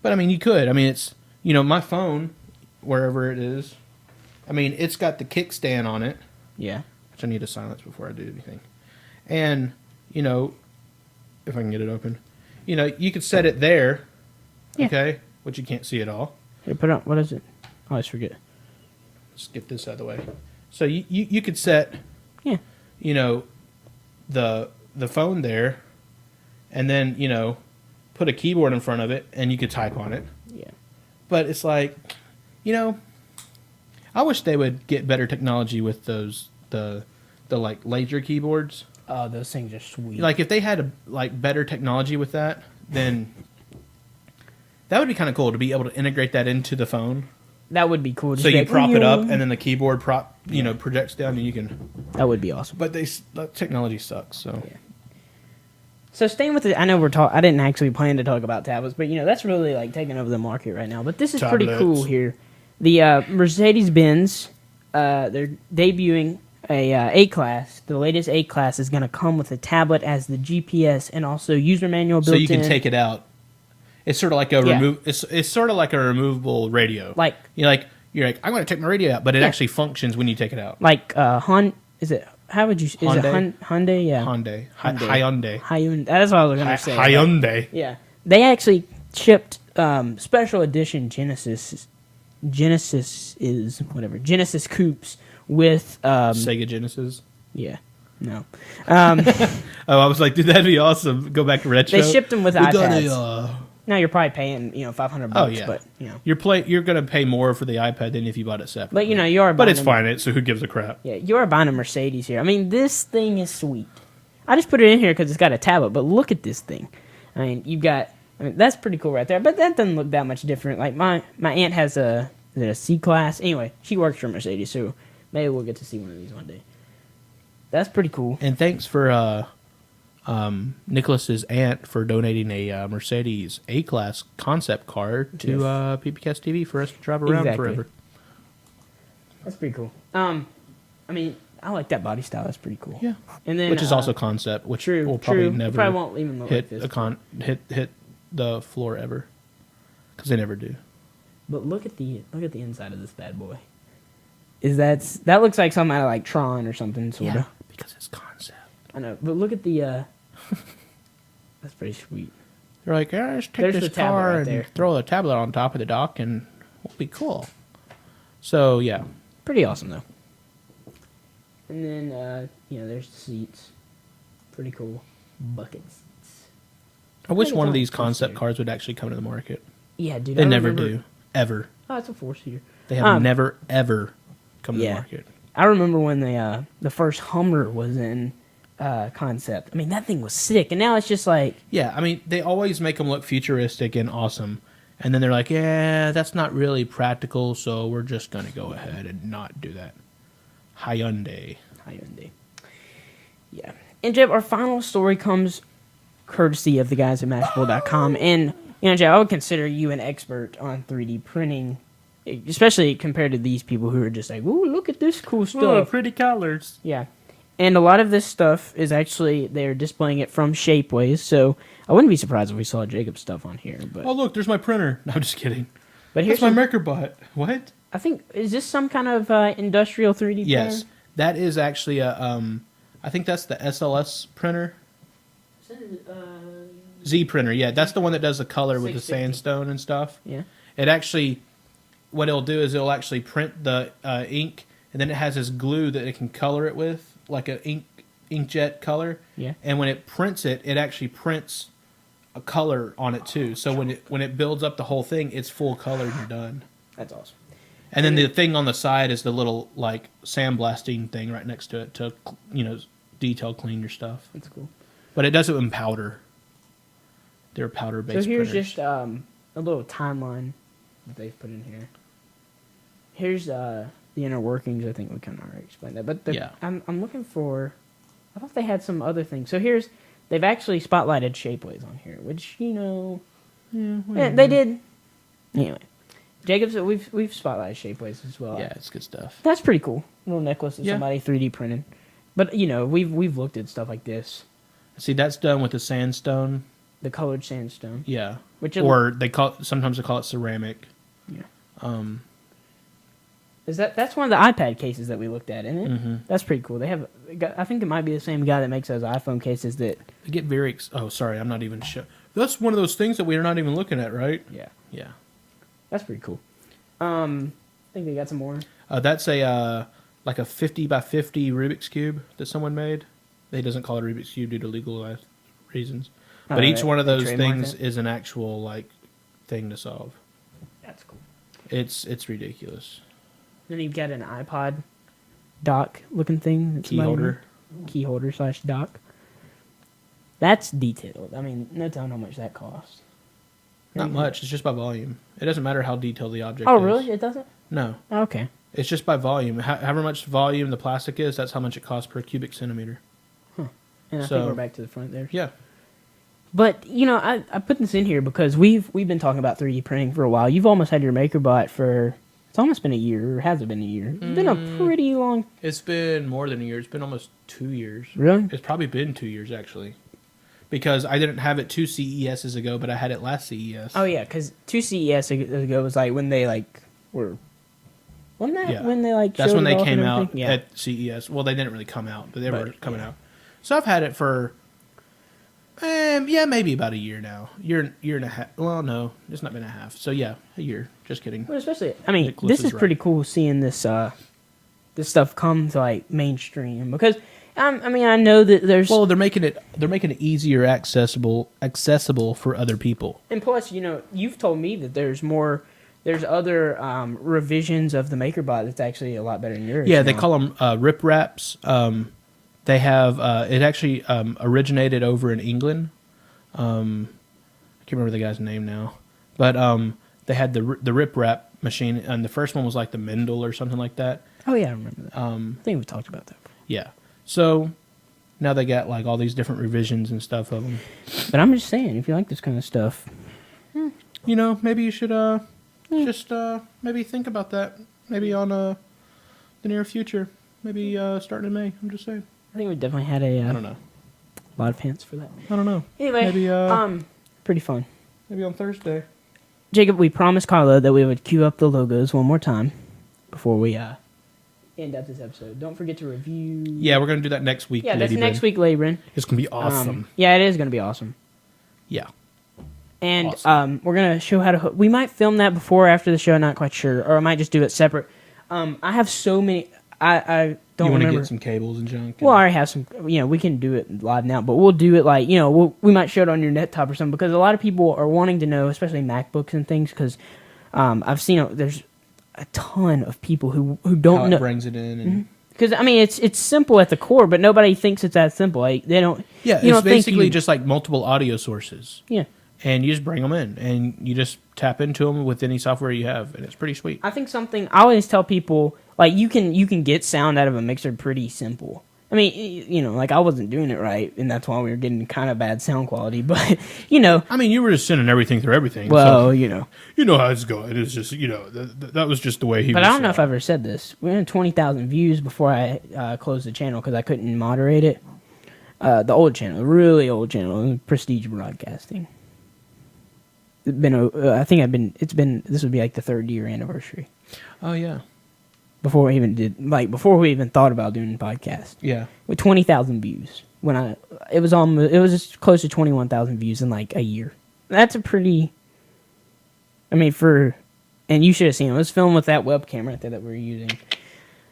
But I mean, you could. I mean, it's my phone, wherever it is. I mean, it's got the kickstand on it. Yeah. Which I need to silence before I do anything. And if I can get it open, you could set it there. Yeah. Okay, which you can't see at all. Hey, put on. What is it? I always forget. Let's get this out of the way. So you could set, the phone there, and then put a keyboard in front of it, and you could type on it. Yeah. But it's like, I wish they would get better technology with those the like laser keyboards. Oh, those things are sweet. Like if they had better technology with that, then. That would be kind of cool to be able to integrate that into the phone. That would be cool. So you prop it up, and then the keyboard projects down, and you can. That would be awesome. But technology sucks. So. Yeah. So staying with it, I know I didn't actually plan to talk about tablets, but that's really like taking over the market right now. But this is pretty cool here. The Mercedes-Benz, they're debuting a A-Class. The latest A-Class is going to come with a tablet as the GPS and also user manual built in. So you can take it out. It's sort of like It's sort of like a removable radio. Like you're like I'm going to take my radio out, but it actually functions when you take it out. Like is it? How would you? Is it Hyundai? Yeah. Hyundai. Hyundai. That's what I was going to say. Hyundai. Yeah. They actually shipped special edition Genesis coupes with Sega Genesis. Yeah. No. I was like, dude, that'd be awesome. Go back to retro. They shipped them with iPads. Now you're probably paying, $500. Oh yeah, but you're gonna pay more for the iPad than if you bought it separately. But you are. But it's fine. So who gives a crap? Yeah, you are buying a Mercedes here. I mean, this thing is sweet. I just put it in here because it's got a tablet. But look at this thing. I mean, that's pretty cool right there. But that doesn't look that much different. Like my aunt has a C-Class. Anyway, she works for Mercedes, so maybe we'll get to see one of these one day. That's pretty cool. And thanks for Nicholas's aunt for donating a Mercedes A-Class concept car to pbcasttv for us to drive around forever. That's pretty cool. I mean, I like that body style. That's pretty cool. Yeah, and then which is also concept, which will probably never won't even look hit like this. hit the floor ever, because they never do. But look at the inside of this bad boy. That looks like something out of like Tron or something sort of. Because it's concept. I know, but look at the. That's pretty sweet. They're like, just take this car and throw a tablet on top of the dock, and it'll be cool. So yeah, pretty awesome though. And then, there's the seats. Pretty cool. Bucket seats. I wish one of these concept cars would actually come to the market. Yeah, dude. They never do. Ever. Oh, it's a 4-seater. They have never, ever come to the market. I remember when the first Hummer was in concept. I mean, that thing was sick. And now it's just like... Yeah, I mean, they always make them look futuristic and awesome. And then they're like, yeah, that's not really practical, so we're just going to go ahead and not do that. Hyundai. Yeah. And, Jeb, our final story comes courtesy of the guys at Mashable.com. And, Jeb, I would consider you an expert on 3D printing, especially compared to these people who are just like, ooh, look at this cool stuff. Oh, pretty colors. Yeah. And a lot of this stuff is actually, they're displaying it from Shapeways, so I wouldn't be surprised if we saw Jacob's stuff on here. But oh, look, there's my printer. No, I'm just kidding. But here's my MakerBot. What? I think, is this some kind of industrial 3D printer? Yes. That is actually I think that's the SLS printer. Z printer, yeah. That's the one that does the color with the sandstone and stuff. Yeah. It actually, what it'll do is it'll actually print the ink, and then it has this glue that it can color it with, like an inkjet color. Yeah. And when it prints it, it actually prints a color on it too. So when it builds up the whole thing, it's full color and you're done. That's awesome. And then the thing on the side is the little like sandblasting thing right next to it to detail clean your stuff. That's cool. But it does it in powder. They're powder based. So here's printers. just a little timeline that they've put in here. Here's the inner workings. I think we kind of already explained that. But I'm looking for. I thought they had some other things. So they've actually spotlighted Shapeways on here, which they did. Anyway, Jacob's we've spotlighted Shapeways as well. Yeah, it's good stuff. That's pretty cool. Little necklace that somebody 3D printed. But we've looked at stuff like this. See, that's done with the sandstone. The colored sandstone. Yeah. Or sometimes they call it ceramic. Yeah. That's one of the iPad cases that we looked at, isn't it? Mm-hmm. That's pretty cool. They have. I think it might be the same guy that makes those iPhone cases that. They get very. Oh, sorry, I'm not even sure. That's one of those things that we are not even looking at, right? Yeah. Yeah. That's pretty cool. I think they got some more. That's like a 50 by 50 Rubik's Cube that someone made. They doesn't call it a Rubik's Cube due to legal reasons. But each one of those things is an actual like thing to solve. That's cool. It's ridiculous. Then you've got an iPod dock looking thing. Key holder / dock. That's detailed. I mean, no telling how much that costs. Not much. It's just by volume. It doesn't matter how detailed the object is. Oh, really? It doesn't? No. Oh, okay. It's just by volume. However much volume the plastic is, that's how much it costs per cubic centimeter. Huh. And I think we're back to the front there. Yeah. But, I put this in here because we've been talking about 3D printing for a while. You've almost had your MakerBot for... It's almost been a year, or has it been a year? It's been a pretty long... It's been more than a year. It's been almost 2 years. Really? It's probably been 2 years, actually. Because I didn't have it 2 CESs ago, but I had it last CES. Oh, yeah, because 2 CES ago was like when they, like, were... Wasn't that when they, like, That's when they came out at CES. Well, they didn't really come out, but they were coming out. So I've had it for... maybe about a year now. Year and a half. Well, no, it's not been a half. So yeah, a year. Just kidding. Well, especially, I mean, this is pretty cool seeing this this stuff come to like mainstream because I know that there's. Well, they're making it easier accessible for other people. And plus, you've told me that there's other revisions of the MakerBot that's actually a lot better than yours. Yeah, they call them rip wraps. They have it actually originated over in England. I can't remember the guy's name now, but they had the rip wrap machine, and the first one was like the Mendel or something like that. Oh yeah, I remember that. I think we talked about that. Yeah, so now they got like all these different revisions and stuff of them. But I'm just saying, if you like this kind of stuff, maybe you should just maybe think about that. Maybe on the near future, maybe starting in May. I'm just saying. I think we definitely had I don't know. A lot of pants for that. I don't know. Anyway, maybe pretty fun. Maybe on Thursday. Jacob, we promised Carla that we would cue up the logos one more time before we end up this episode. Don't forget to review. Yeah, we're gonna do that next week. Yeah, that's next week, Labrin. It's gonna be awesome. Yeah, it is gonna be awesome. Yeah. And awesome. We're gonna show how to. We might film that before or after the show. Not quite sure, or I might just do it separate. I have so many. don't remember. You want to get some cables and junk? Well, I already have some. We can do it live now, but we'll do it like we might show it on your laptop or something because a lot of people are wanting to know, especially MacBooks and things, because I've seen there's a ton of people who don't know. It brings it in. And because it's simple at the core, but nobody thinks it's that simple. Like they don't. Yeah, it's basically just like multiple audio sources. Yeah. And you just bring them in, and you just tap into them with any software you have, and it's pretty sweet. I think I always tell people, like, you can get sound out of a mixer pretty simple. I mean, like, I wasn't doing it right, and that's why we were getting kind of bad sound quality, but, I mean, you were just sending everything through everything. Well, so, you know how it's going. It's just, that was just the way he was. But I don't know if I ever said this. We had 20,000 views before I closed the channel because I couldn't moderate it. The old channel, really old channel, Prestige Broadcasting. This would be like the 3rd year anniversary. Oh yeah. Before we even thought about doing a podcast. Yeah. With 20,000 views. It was just close to 21,000 views in like a year. That's a pretty, and you should have seen it. It was filmed with that webcam right there that we were using.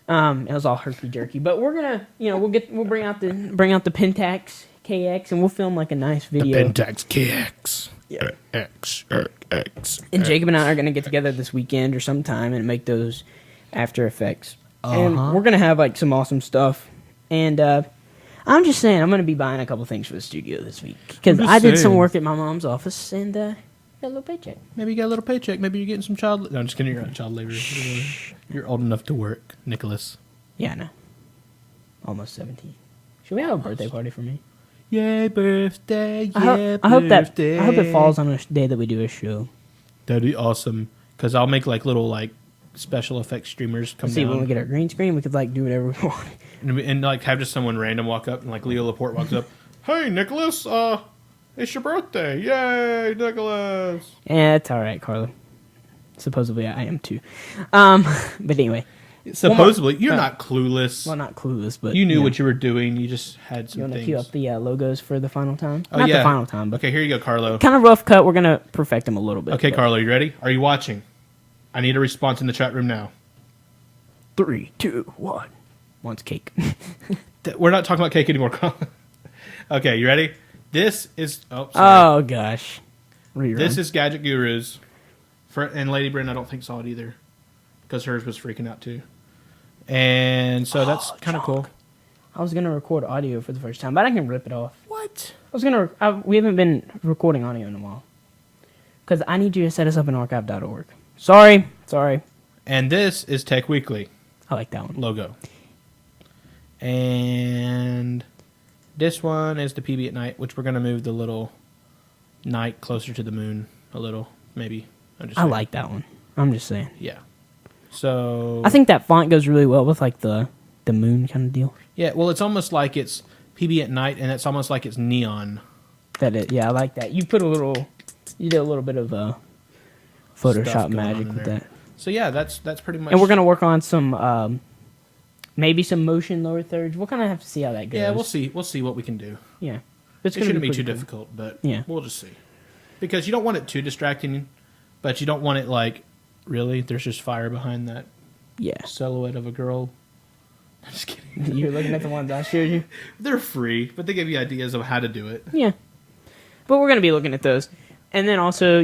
It was all herky jerky, but we're gonna, we'll bring out the Pentax KX and we'll film like a nice video. The Pentax KX. Yeah. X. And Jacob and I are going to get together this weekend or sometime and make those After Effects. And we're going to have like some awesome stuff. And I'm just saying, I'm going to be buying a couple things for the studio this week. Because I did some work at my mom's office and got a little paycheck. Maybe you got a little paycheck. Maybe you're getting some child... No, I'm just kidding. You're not child labor. You're old enough to work, Nicholas. Yeah, I know. Almost 17. Should we have a birthday party for me? Yay, birthday, I hope it falls on a day that we do a show. That'd be awesome. Because I'll make like little like special effects streamers come down. When we get our green screen, we could like do whatever we want. And like have just someone random walk up and like Leo Laporte walks up. Hey, Nicholas, it's your birthday. Yay, Nicholas. Yeah, it's all right, Carlo. Supposedly I am too. But anyway. Supposedly, you're not clueless. Well, not clueless, but... You knew what you were doing. You just had some things. You want to cue up the logos for the final time? Oh, not yeah. the final time, but... Okay, here you go, Carlo. Kind of rough cut. We're going to perfect them a little bit. Okay, Carlo, you ready? Are you watching? I need a response in the chat room now. 3, 2, 1. Wants cake. We're not talking about cake anymore, Carlo. Okay, you ready? This is... Oh, sorry. Oh, gosh. Rerun. This is Gadget Gurus. And Lady Bryn, I don't think saw it either. Because hers was freaking out, too. And so that's kind of cool. I was going to record audio for the first time, but I can rip it off. What? We haven't been recording audio in a while. Because I need you to set us up in archive.org. Sorry. And this is Tech Weekly. I like that one. Logo. And this one is the PB at night, which we're going to move the little night closer to the moon a little, maybe. I like that one. I'm just saying. Yeah. So I think that font goes really well with like the moon kind of deal. Yeah, well, it's almost like it's PB at night, and it's almost like it's neon. Yeah, I like that. You did a little bit of Photoshop magic with that. So yeah, that's pretty much. And we're gonna work on some maybe some motion lower thirds. We'll kind of have to see how that goes. Yeah, we'll see. We'll see what we can do. Yeah, it shouldn't be too difficult, but yeah, we'll just see. Because you don't want it too distracting, but you don't want it like. Really? There's just fire behind that silhouette of a girl? I'm just kidding. You're looking at the ones I showed you? They're free, but they give you ideas of how to do it. Yeah. But we're going to be looking at those. And then also,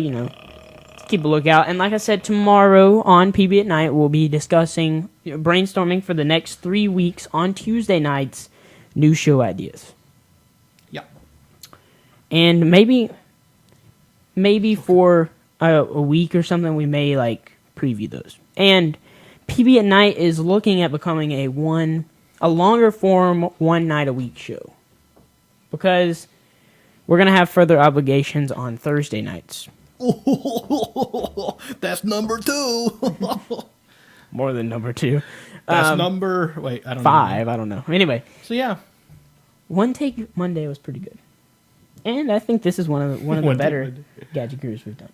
keep a lookout. And like I said, tomorrow on PB at Night, we'll be discussing, brainstorming for the next 3 weeks on Tuesday nights, new show ideas. Yeah. And maybe for a week or something, we may preview those. And PB at Night is looking at becoming a longer form 1 night a week show, because we're gonna have further obligations on Thursday nights. That's number 2. More than number 2. That's number. Wait, I don't 5. know. I don't know. Anyway, so yeah, One Take Monday was pretty good, and I think this is one of the better Gadget Gurus we've done.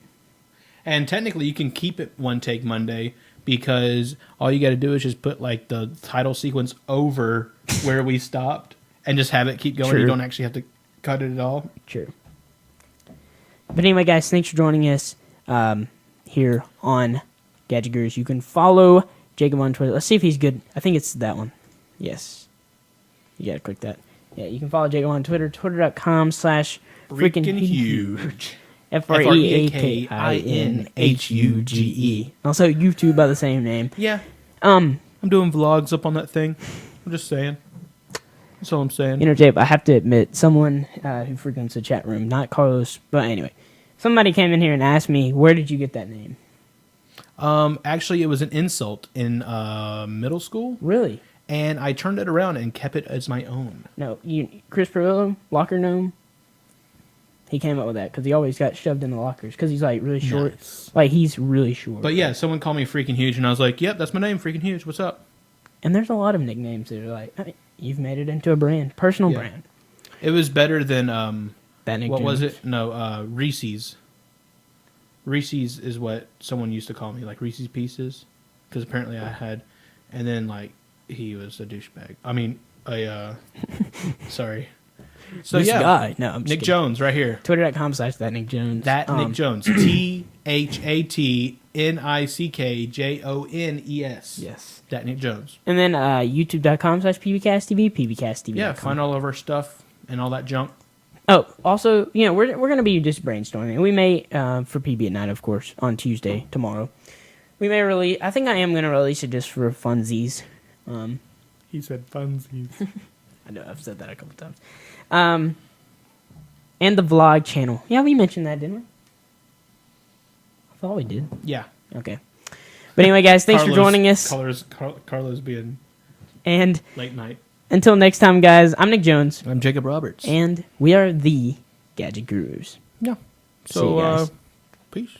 And technically, you can keep it One Take Monday, because all you got to do is just put the title sequence over where we stopped and just have it keep going. True. You don't actually have to cut it at all. True. But anyway, guys, thanks for joining us here on Gadget Gurus. You can follow Jacob on Twitter. Let's see if he's good. I think it's that one. Yes. You gotta click that. Yeah, you can follow Jacob on Twitter, twitter.com/freaking-huge. FREAKINHUGE. Also YouTube by the same name. Yeah. I'm doing vlogs up on that thing. I'm just saying. That's all I'm saying. You know, Jacob, I have to admit, someone who frequents the chat room, not Carlos, but anyway, somebody came in here and asked me, where did you get that name? Actually, it was an insult in middle school. Really? And I turned it around and kept it as my own. No, Chris Perillo, Locker Gnome, he came up with that because he always got shoved in the lockers because he's like really short. Nice. Like he's really short. But yeah, someone called me Freaking Huge, and I was like, "Yep, that's my name, Freaking Huge. What's up?" And there's a lot of nicknames that are like, hey, you've made it into a brand, personal brand. It was better than That Nick what Jones. was it? No, Reese's. Reese's is what someone used to call me, like Reese's Pieces, because apparently I had, and then like he was a douchebag. I mean, sorry. So this yeah, guy. No, I'm just Nick kidding. Jones right here. Twitter.com/thatnickjones. That Nick Jones. THATNICKJONES. Yes. That Nick Jones. And then youtube.com/pbcasttv, pbcasttv. Yeah, find all of our stuff and all that junk. Oh, also, you know, we're going to be just brainstorming. We may, for PB at Night, of course, on Tuesday, tomorrow. We may release, I think I am going to release it just for funsies. He said funsies. I know, I've said that a couple times. And the vlog channel. Yeah, we mentioned that, didn't we? I thought we did. Yeah. Okay. But anyway, guys, thanks for joining us. Carlos being And late night. until next time, guys, I'm Nick Jones. I'm Jacob Roberts. And we are the Gadget Gurus. Yeah. See you guys. Peace.